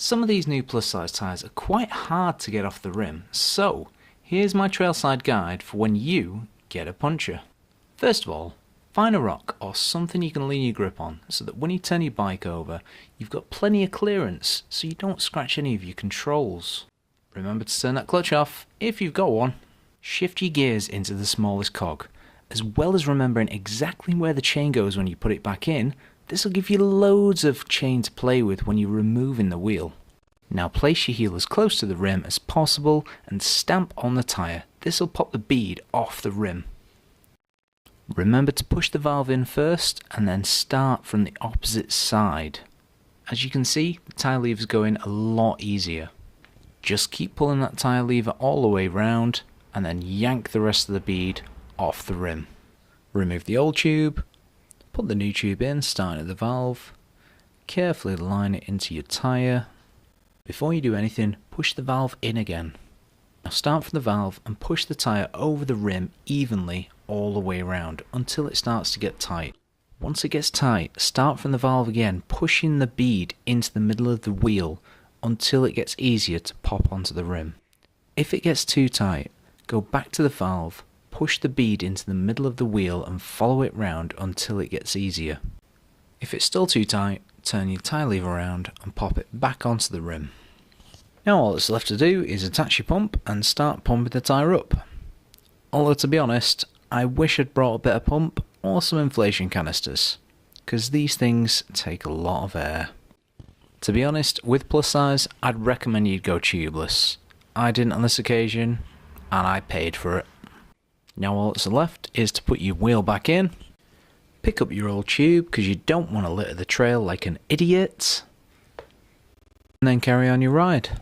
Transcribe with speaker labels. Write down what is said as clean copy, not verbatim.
Speaker 1: Some of these new plus size tyres are quite hard to get off the rim, so here's my trailside guide for when you get a puncture. First of all, find a rock or something you can lean your grip on so that when you turn your bike over, you've got plenty of clearance so you don't scratch any of your controls. Remember to turn that clutch off if you've got one. Shift your gears into the smallest cog. As well as remembering exactly where the chain goes when you put it back in, this will give you loads of chain to play with when you're removing the wheel. Now place your heel as close to the rim as possible and stamp on the tyre. This will pop the bead off the rim. Remember to push the valve in first and then start from the opposite side. As you can see, the tyre lever is going a lot easier. Just keep pulling that tyre lever all the way round and then yank the rest of the bead off the rim. Remove the old tube, put the new tube in, starting at the valve, carefully line it into your tyre. Before you do anything, push the valve in again. Now start from the valve and push the tyre over the rim evenly all the way around until it starts to get tight. Once it gets tight, start from the valve again, pushing the bead into the middle of the wheel until it gets easier to pop onto the rim. If it gets too tight, go back to the valve, push the bead into the middle of the wheel and follow it round until it gets easier. If it's still too tight, turn your tyre lever around and pop it back onto the rim. Now all that's left to do is attach your pump and start pumping the tyre up. Although to be honest, I wish I'd brought a better pump or some inflation canisters, because these things take a lot of air. To be honest, with plus size, I'd recommend you'd go tubeless. I didn't on this occasion, and I paid for it. Now all that's left is to put your wheel back in, pick up your old tube because you don't want to litter the trail like an idiot, and then carry on your ride.